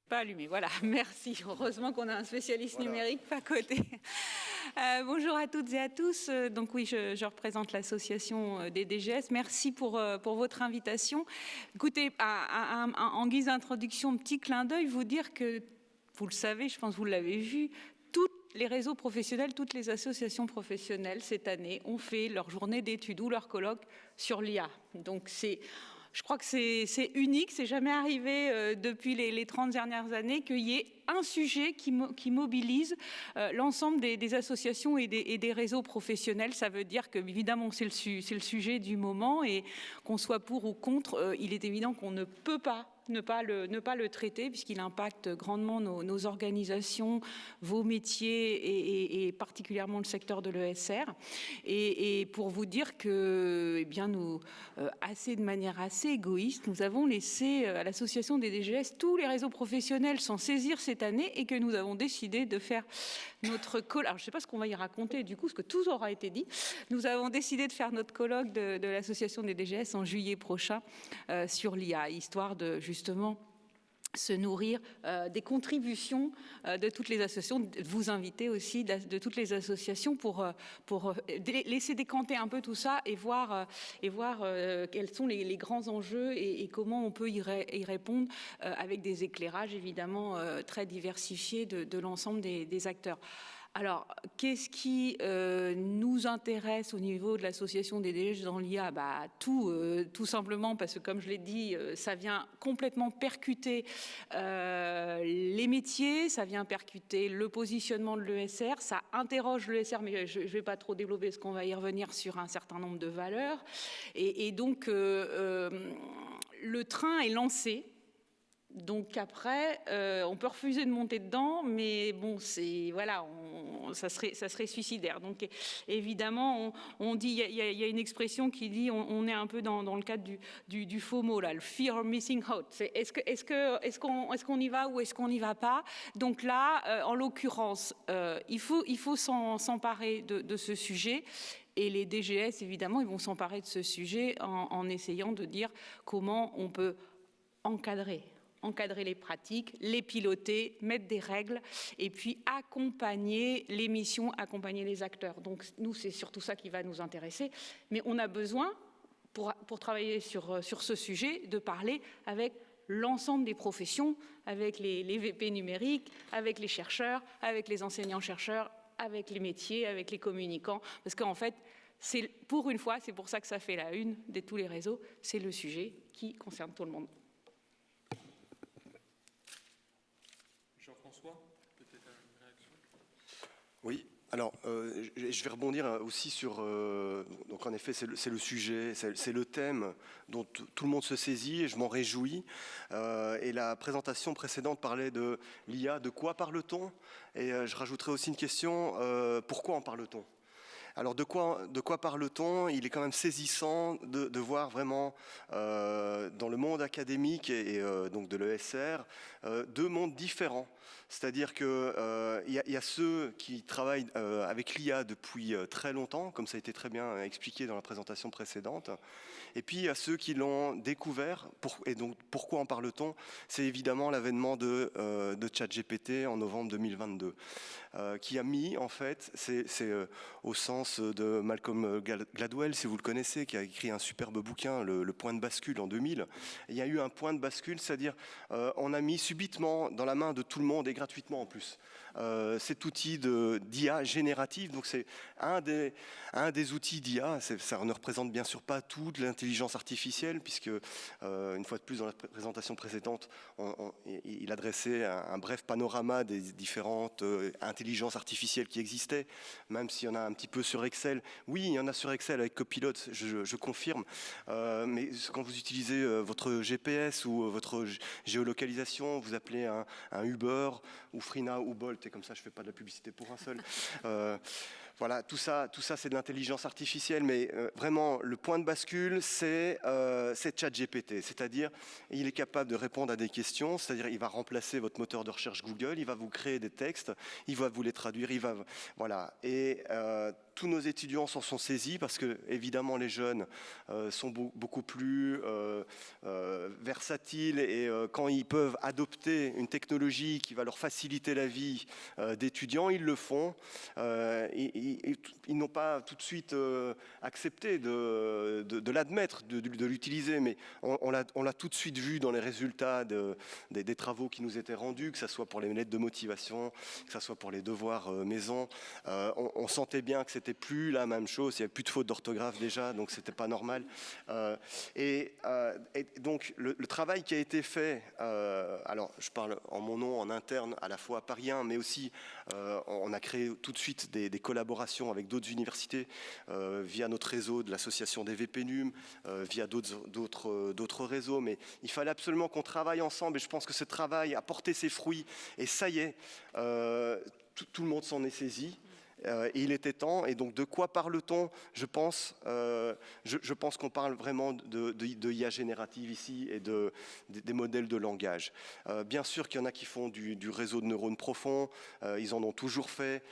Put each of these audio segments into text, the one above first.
Pas allumé, voilà, merci. Heureusement qu'on a un spécialiste numérique pas à côté. Bonjour à toutes et à tous. Donc oui, je représente l'association des DGS. Merci pour votre invitation. Écoutez, en guise d'introduction, petit clin d'œil, vous dire que, vous le savez, je pense que vous l'avez vu, tous les réseaux professionnels, toutes les associations professionnelles cette année ont fait leur journée d'études ou leur colloque sur l'IA. Donc je crois que c'est unique, c'est jamais arrivé depuis les 30 dernières années qu'il y ait un sujet qui mobilise l'ensemble des associations et des réseaux professionnels. Ça veut dire que, évidemment, c'est le sujet du moment et qu'on soit pour ou contre, il est évident qu'on ne peut pas ne pas le traiter puisqu'il impacte grandement nos organisations, vos métiers et particulièrement le secteur de l'ESR. Et pour vous dire que, eh bien, nous, de manière assez égoïste, nous avons laissé à l'association des DGS tous les réseaux professionnels s'en saisir cette année et que nous avons décidé de faire notre colloque. Alors, je ne sais pas ce qu'on va y raconter du coup, parce que tout aura été dit. Nous avons décidé de faire notre colloque de l'association des DGS en juillet prochain sur l'IA, histoire de justement se nourrir des contributions de toutes les associations, de vous inviter aussi de toutes les associations pour laisser décanter un peu tout ça et voir quels sont les grands enjeux et comment on peut y répondre avec des éclairages évidemment très diversifiés de l'ensemble des acteurs. Alors, qu'est-ce qui nous intéresse au niveau de l'association des DGS dans l'IA? Tout simplement parce que, comme je l'ai dit, ça vient complètement percuter les métiers, ça vient percuter le positionnement de l'ESR, ça interroge l'ESR, mais je ne vais pas trop développer parce qu'on va y revenir sur un certain nombre de valeurs. Et donc, le train est lancé. Donc après, on peut refuser de monter dedans, mais bon, ça serait suicidaire. Donc évidemment, on dit, il y a une expression qui dit, on est un peu dans le cadre du FOMO là, le fear of missing out. Est-ce qu'on y va ou est-ce qu'on n'y va pas? Donc là, en l'occurrence, il faut s'emparer de ce sujet. Et les DGS, évidemment, ils vont s'emparer de ce sujet en essayant de dire comment on peut encadrer les pratiques, les piloter, mettre des règles et puis accompagner les missions, accompagner les acteurs. Donc nous, c'est surtout ça qui va nous intéresser. Mais on a besoin, pour travailler sur ce sujet, de parler avec l'ensemble des professions, avec les VP numériques, avec les chercheurs, avec les enseignants-chercheurs, avec les métiers, avec les communicants. Parce qu'en fait, pour une fois, c'est pour ça que ça fait la une de tous les réseaux, c'est le sujet qui concerne tout le monde. Jean-François, peut-être une réaction? Oui, alors je vais rebondir aussi sur... donc en effet, c'est le sujet, c'est le thème dont tout le monde se saisit et je m'en réjouis. Et la présentation précédente parlait de l'IA, de quoi parle-t-on? Et je rajouterai aussi une question, pourquoi en parle-t-on? Alors de quoi parle-t-on? Il est quand même saisissant de voir vraiment dans le monde académique et donc de l'ESR deux mondes différents. C'est-à-dire qu'il y a ceux qui travaillent avec l'IA depuis très longtemps, comme ça a été très bien expliqué dans la présentation précédente. Et puis il y a ceux qui l'ont découvert. Et donc pourquoi en parle-t-on? C'est évidemment l'avènement de ChatGPT en novembre 2022, qui a mis en fait, c'est au sens de Malcolm Gladwell, si vous le connaissez, qui a écrit un superbe bouquin, le point de bascule en 2000. Il y a eu un point de bascule, c'est-à-dire on a mis subitement dans la main de tout le monde et gratuitement en plus cet outil d'IA générative. Donc c'est un des outils d'IA. Ça ne représente bien sûr pas toute l'intelligence artificielle, puisque une fois de plus dans la présentation précédente, il adressait un bref panorama des différentes intelligences artificielles qui existaient, même s'il y en a un petit peu sur Excel. Oui, il y en a sur Excel avec Copilot, je confirme. Mais quand vous utilisez votre GPS ou votre géolocalisation, vous appelez un Uber ou Frina ou Bolt, et comme ça je ne fais pas de la publicité pour un seul. Voilà, tout ça c'est de l'intelligence artificielle, mais vraiment, le point de bascule, c'est ChatGPT. C'est-à-dire, il est capable de répondre à des questions, c'est-à-dire, il va remplacer votre moteur de recherche Google, il va vous créer des textes, il va vous les traduire, voilà. Et tous nos étudiants s'en sont saisis parce que, évidemment, les jeunes sont beaucoup plus versatiles et quand ils peuvent adopter une technologie qui va leur faciliter la vie d'étudiants, ils le font. Ils n'ont pas tout de suite accepté de l'admettre, de l'utiliser, mais on l'a tout de suite vu dans les résultats des travaux qui nous étaient rendus, que ce soit pour les lettres de motivation, que ce soit pour les devoirs maison. On sentait bien que c'était plus la même chose, il n'y avait plus de fautes d'orthographe déjà, donc c'était pas normal. Et donc le travail qui a été fait, alors je parle en mon nom en interne à la fois à Paris 1, mais aussi on a créé tout de suite des collaborations avec d'autres universités via notre réseau de l'association des VPNUM, via d'autres réseaux, mais il fallait absolument qu'on travaille ensemble et je pense que ce travail a porté ses fruits et ça y est, tout le monde s'en est saisi. Et il était temps, et donc de quoi parle-t-on? Je pense qu'on parle vraiment de IA générative ici et des modèles de langage. Bien sûr qu'il y en a qui font du réseau de neurones profonds, ils en ont toujours fait,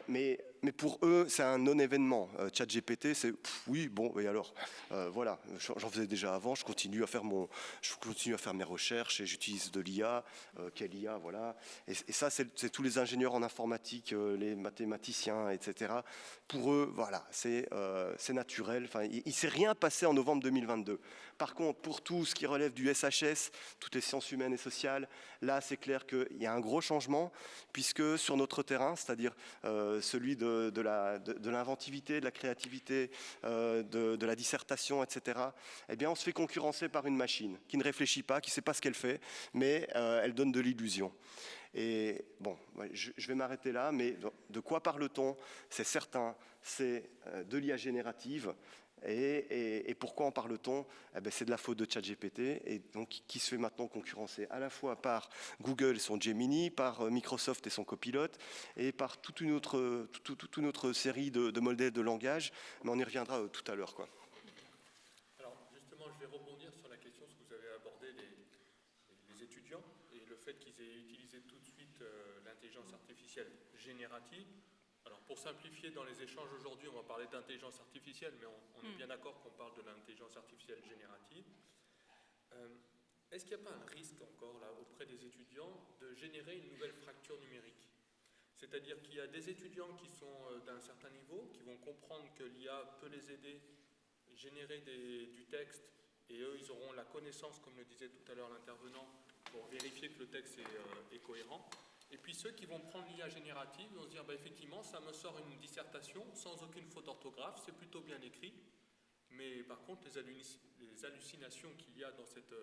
mais pour eux, c'est un non-événement. ChatGPT, c'est oui, bon, et alors, voilà, j'en faisais déjà avant, je continue à faire mes recherches et j'utilise de l'IA, quelle IA, voilà. Et ça, c'est tous les ingénieurs en informatique, les mathématiciens, etc. Pour eux, voilà, c'est naturel. Enfin, il ne s'est rien passé en novembre 2022. Par contre, pour tout ce qui relève du SHS, toutes les sciences humaines et sociales, là, c'est clair qu'il y a un gros changement, puisque sur notre terrain, c'est-à-dire celui de l'inventivité, de la créativité, de la dissertation, etc., eh bien, on se fait concurrencer par une machine qui ne réfléchit pas, qui ne sait pas ce qu'elle fait, mais elle donne de l'illusion. Et bon, je vais m'arrêter là, mais de quoi parle-t-on? C'est certain, c'est de l'IA générative. Et pourquoi en parle-t-on? Eh bien, c'est de la faute de ChatGPT, et donc qui se fait maintenant concurrencer à la fois par Google et son Gemini, par Microsoft et son Copilot, et par toute une autre série de modèles de langage, mais on y reviendra tout à l'heure, quoi. Alors justement, je vais rebondir sur la question que vous avez abordé les étudiants et le fait qu'ils aient utilisé tout de suite l'intelligence artificielle générative. Alors pour simplifier dans les échanges aujourd'hui, on va parler d'intelligence artificielle, mais on est bien d'accord qu'on parle de l'intelligence artificielle générative. Est-ce qu'il n'y a pas un risque encore là auprès des étudiants de générer une nouvelle fracture numérique? C'est-à-dire qu'il y a des étudiants qui sont d'un certain niveau, qui vont comprendre que l'IA peut les aider, générer du texte, et eux, ils auront la connaissance, comme le disait tout à l'heure l'intervenant, pour vérifier que le texte est cohérent. Et puis ceux qui vont prendre l'IA générative vont se dire, bah, effectivement, ça me sort une dissertation sans aucune faute d'orthographe, c'est plutôt bien écrit, mais par contre, les hallucinations qu'il y a dans cette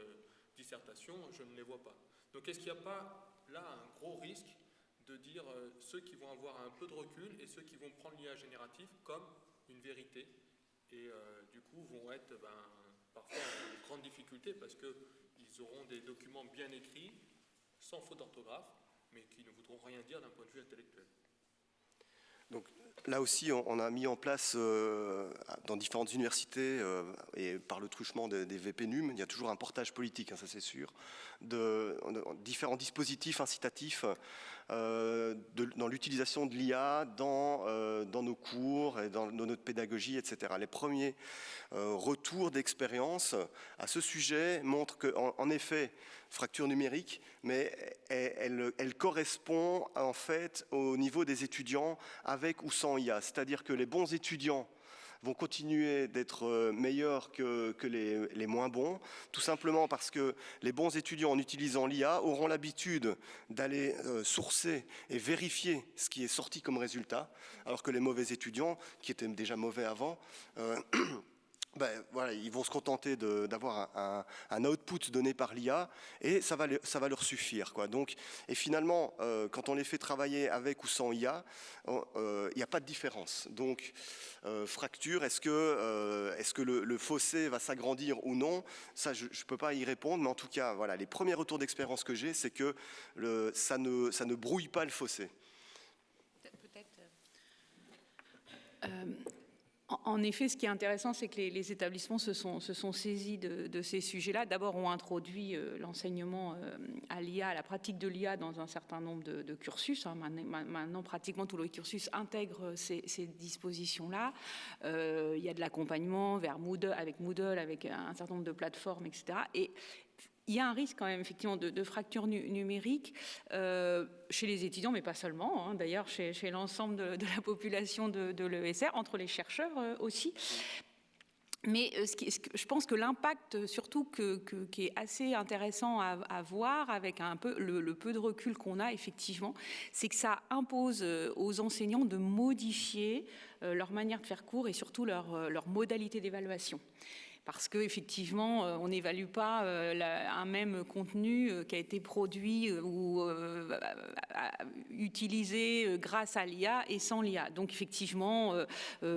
dissertation, je ne les vois pas. Donc est-ce qu'il n'y a pas là un gros risque de dire ceux qui vont avoir un peu de recul et ceux qui vont prendre l'IA générative comme une vérité et du coup vont être parfois en grande difficulté parce qu'ils auront des documents bien écrits, sans faute d'orthographe, mais qui ne voudront rien dire d'un point de vue intellectuel. Donc là aussi, on a mis en place dans différentes universités et par le truchement des VPNUM, il y a toujours un portage politique, hein, ça c'est sûr, de différents dispositifs incitatifs dans l'utilisation de l'IA dans nos cours et dans notre pédagogie, etc. Les premiers retours d'expérience à ce sujet montrent qu'en effet, fracture numérique, mais elle correspond en fait au niveau des étudiants avec ou sans IA. C'est-à-dire que les bons étudiants vont continuer d'être meilleurs que les moins bons, tout simplement parce que les bons étudiants, en utilisant l'IA, auront l'habitude d'aller sourcer et vérifier ce qui est sorti comme résultat, alors que les mauvais étudiants, qui étaient déjà mauvais avant, voilà, ils vont se contenter d'avoir un output donné par l'IA et ça va leur suffire, quoi. Donc, et finalement, quand on les fait travailler avec ou sans IA, il n'y a pas de différence. Donc, fracture, est-ce que le fossé va s'agrandir ou non? Ça, je ne peux pas y répondre, mais en tout cas, voilà, les premiers retours d'expérience que j'ai, c'est que ça ne brouille pas le fossé. En effet, ce qui est intéressant, c'est que les établissements se sont saisis de ces sujets-là. D'abord, ont introduit l'enseignement à l'IA, à la pratique de l'IA dans un certain nombre de cursus. Maintenant, pratiquement tous les cursus intègrent ces dispositions-là. Il y a de l'accompagnement vers Moodle, avec un certain nombre de plateformes, etc. Et il y a un risque quand même effectivement de fracture numérique chez les étudiants, mais pas seulement, hein, d'ailleurs chez l'ensemble de la population de l'ESR, entre les chercheurs aussi. Mais je pense que l'impact surtout qui est assez intéressant à voir avec un peu le peu de recul qu'on a effectivement, c'est que ça impose aux enseignants de modifier leur manière de faire cours et surtout leur modalité d'évaluation. Parce qu'effectivement, on n'évalue pas un même contenu qui a été produit ou utilisé grâce à l'IA et sans l'IA. Donc effectivement, ça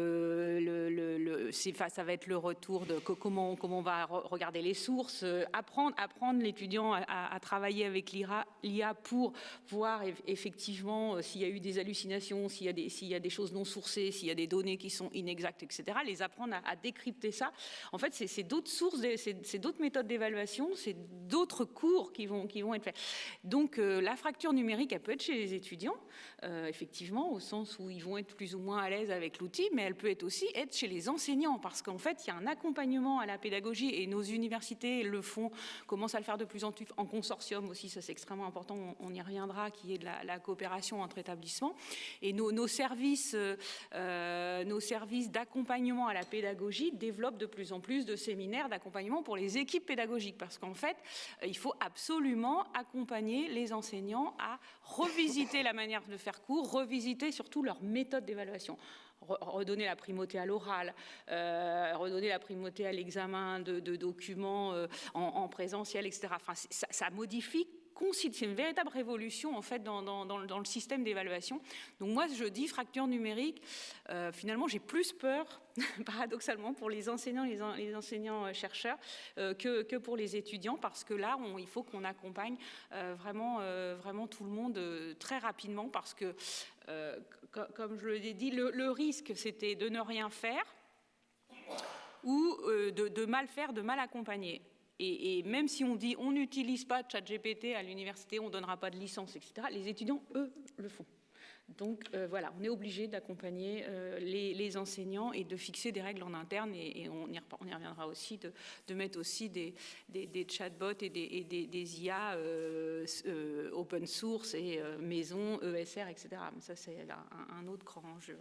va être le retour de comment on va regarder les sources, apprendre l'étudiant à travailler avec l'IA pour voir effectivement s'il y a eu des hallucinations, s'il y a des choses non sourcées, s'il y a des données qui sont inexactes, etc. Les apprendre à décrypter ça. En fait, c'est d'autres sources, c'est d'autres méthodes d'évaluation, c'est d'autres cours qui vont être faits. Donc la fracture numérique, elle peut être chez les étudiants, effectivement, au sens où ils vont être plus ou moins à l'aise avec l'outil, mais elle peut aussi être chez les enseignants, parce qu'en fait, il y a un accompagnement à la pédagogie, et nos universités le font, commencent à le faire de plus en plus, en consortium aussi, ça c'est extrêmement important, on y reviendra, qui est de la coopération entre établissements, et nos services d'accompagnement à la pédagogie développent de plus en plus de séminaires d'accompagnement pour les équipes pédagogiques, parce qu'en fait, il faut absolument accompagner les enseignants à revisiter la manière de faire cours, revisiter surtout leur méthode d'évaluation. Redonner la primauté à l'oral, redonner la primauté à l'examen de documents en présentiel, etc. Enfin, ça modifie. C'est une véritable révolution en fait dans le système d'évaluation. Donc moi je dis fracture numérique, finalement j'ai plus peur paradoxalement pour les enseignants, les enseignants chercheurs que pour les étudiants, parce que là il faut qu'on accompagne vraiment tout le monde très rapidement, parce que comme je l'ai dit, le risque c'était de ne rien faire ou de mal faire, de mal accompagner. Et même si on dit on n'utilise pas ChatGPT à l'université, on ne donnera pas de licence, etc., les étudiants, eux, le font. Donc voilà, on est obligé d'accompagner les enseignants et de fixer des règles en interne, et on y reviendra aussi, de mettre aussi des chatbots et des IA open source et maison, ESR, etc. Mais ça, c'est un autre grand enjeu.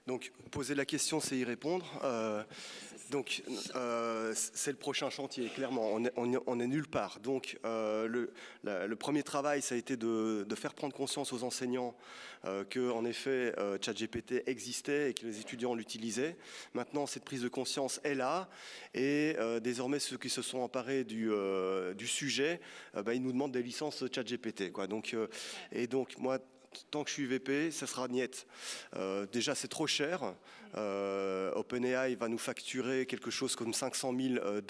Donc, poser la question, c'est y répondre. C'est le prochain chantier, clairement. On est nulle part. Donc, le premier travail, ça a été de faire prendre conscience aux enseignants que, en effet, ChatGPT existait et que les étudiants l'utilisaient. Maintenant, cette prise de conscience est là. Et désormais, ceux qui se sont emparés du sujet, ils nous demandent des licences ChatGPT, quoi. Donc, moi, tant que je suis VP, ça sera niet. Déjà, c'est trop cher. OpenAI va nous facturer quelque chose comme $500 000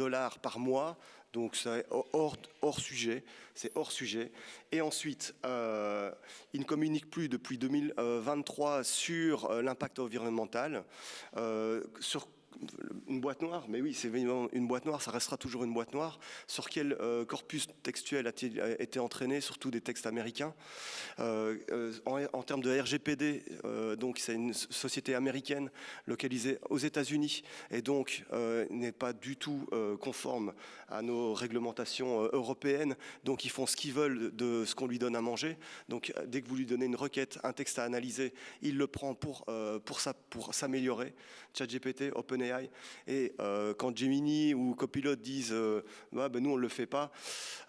par mois. Donc, c'est hors sujet. C'est hors sujet. Et ensuite, il ne communique plus depuis 2023 sur l'impact environnemental. Sur une boîte noire, mais oui, c'est évidemment une boîte noire, ça restera toujours une boîte noire. Sur quel corpus textuel a-t-il été entraîné, surtout des textes américains en termes de RGPD, donc c'est une société américaine localisée aux États-Unis et donc n'est pas du tout conforme à nos réglementations européennes. Donc ils font ce qu'ils veulent de ce qu'on lui donne à manger. Donc dès que vous lui donnez une requête, un texte à analyser, il le prend pour s'améliorer. ChatGPT, OpenAI. Et quand Gemini ou Copilot disent nous on ne le fait pas,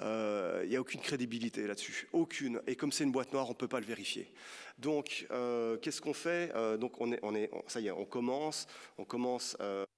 il n'y a aucune crédibilité là-dessus. Aucune. Et comme c'est une boîte noire, on ne peut pas le vérifier. Donc, qu'est-ce qu'on fait? Donc, ça y est, on commence